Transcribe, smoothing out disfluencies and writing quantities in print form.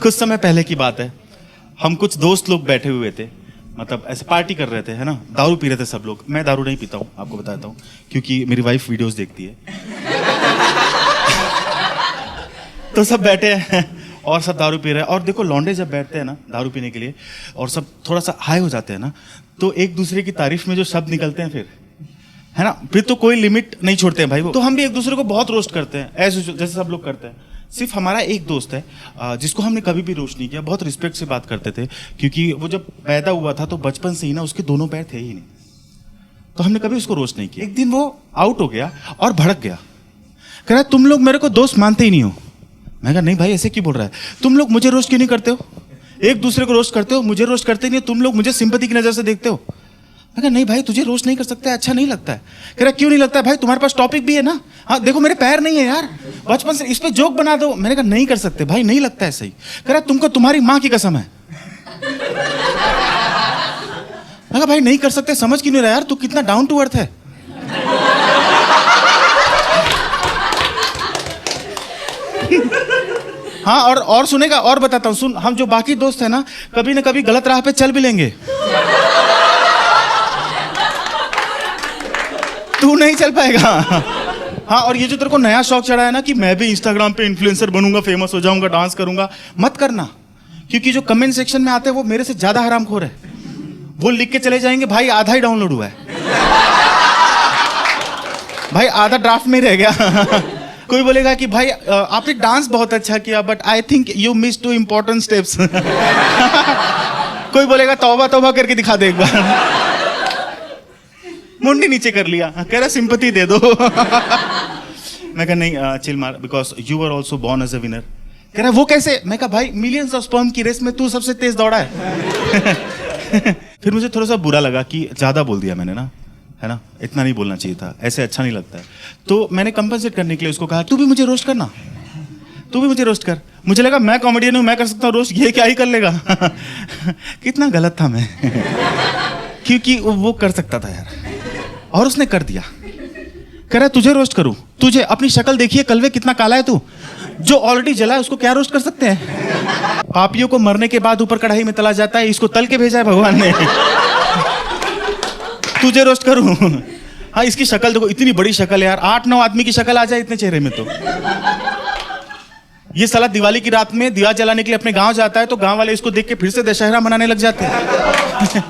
कुछ समय पहले की बात है, हम कुछ दोस्त लोग बैठे हुए थे, मतलब ऐसे पार्टी कर रहे थे, है ना, दारू पी रहे थे सब लोग। मैं दारू नहीं पीता हूँ, आपको बताता हूँ, क्योंकि मेरी वाइफ वीडियोस देखती है। तो सब बैठे हैं और सब दारू पी रहे हैं। और देखो, लौंडे जब बैठते हैं ना दारू पीने के लिए और सब थोड़ा सा हाई हो जाते हैं ना, तो एक दूसरे की तारीफ में जो शब्द निकलते हैं फिर, है ना, फिर तो कोई लिमिट नहीं छोड़ते हैं भाई वो। तो हम भी एक दूसरे को बहुत रोस्ट करते हैं, ऐसे जैसे सब लोग करते हैं। सिर्फ हमारा एक दोस्त है जिसको हमने कभी भी रोस्ट नहीं किया, बहुत रिस्पेक्ट से बात करते थे, क्योंकि वो जब पैदा हुआ था तो बचपन से ही ना उसके दोनों पैर थे ही नहीं, तो हमने कभी उसको रोस्ट नहीं किया। एक दिन वो आउट हो गया और भड़क गया, कह रहा तुम लोग मेरे को दोस्त मानते ही नहीं हो। मैं कहा नहीं भाई, ऐसे क्यों बोल रहा है, तुम लोग मुझे रोस्ट क्यों नहीं करते हो, एक दूसरे को रोस्ट करते हो, मुझे रोस्ट करते नहीं, तुम लोग मुझे सिंपैथी की नजर से देखते हो। मैं कहा नहीं भाई, तुझे रोस्ट नहीं कर सकता है, अच्छा नहीं लगता है। कह रहा क्यों नहीं लगता है भाई, तुम्हारे पास टॉपिक भी है ना। हाँ देखो मेरे पैर नहीं है यार, बचपन से, इस पे जोक बना दो। मैंने कहा नहीं कर सकते भाई, नहीं लगता है सही। कह रहा तुमको तुम्हारी माँ की कसम है। मैं कहा भाई नहीं कर सकते, समझ क्यों नहीं रहा यार, तू कितना डाउन टू अर्थ है। हाँ और सुनेगा, और बताता हूँ, सुन, हम जो बाकी दोस्त है ना कभी गलत राह पे चल भी लेंगे, तू नहीं चल पाएगा। हाँ, और ये जो तेरे को नया शौक चढ़ा है ना कि मैं भी इंस्टाग्राम पे इन्फ्लुएंसर बनूंगा, फेमस हो जाऊंगा, डांस करूंगा, मत करना, क्योंकि जो कमेंट सेक्शन में आते हैं वो मेरे से ज्यादा हरामखोर है। वो लिख के चले जाएंगे भाई आधा ही डाउनलोड हुआ है, भाई आधा ड्राफ्ट में रह गया। कोई बोलेगा कि भाई आपने डांस बहुत अच्छा किया, but I think you miss 2 important steps. कोई बोलेगा तौबा तौबा करके दिखा दे एक बार, मुंडी नीचे कर लिया, कह रहा सिंपैथी दे दो। मैं कहा नहीं चिल मार, because you are also born as a winner. कह रहा वो कैसे। मैं कहा भाई मिलियंस ऑफ स्पर्म की रेस में तू सबसे तेज दौड़ा है। फिर मुझे थोड़ा सा बुरा लगा कि ज्यादा बोल दिया मैंने ना, है ना, इतना नहीं बोलना चाहिए था, ऐसे अच्छा नहीं लगता है। तो मैंने कंपनसेट करने के लिए उसको कहा तू भी मुझे रोस्ट करना, तू भी मुझे रोस्ट कर। मुझे लगा मैं कॉमेडियन हूँ, मैं कर सकता हूँ रोस्ट, ये क्या ही कर लेगा। कितना गलत था मैं। क्योंकि वो कर सकता था यार, और उसने कर दिया। कह रहा तुझे रोस्ट करूं, तुझे अपनी शक्ल देखिए कलवे कितना काला है तू, जो ऑलरेडी जला है उसको क्या रोस्ट कर सकते हैं। पापियों को मरने के बाद ऊपर कढ़ाई में तला जाता है, इसको तल के भेजा है भगवान ने। तुझे रोस्ट करूं। हाँ इसकी शक्ल देखो, इतनी बड़ी शक्ल है यार, 8-9 आदमी की शक्ल आ जाए इतने चेहरे में। तो ये साला दिवाली की रात में दिया जलाने के लिए अपने गांव जाता है, तो गांव वाले इसको देख के फिर से दशहरा मनाने लग जाते हैं।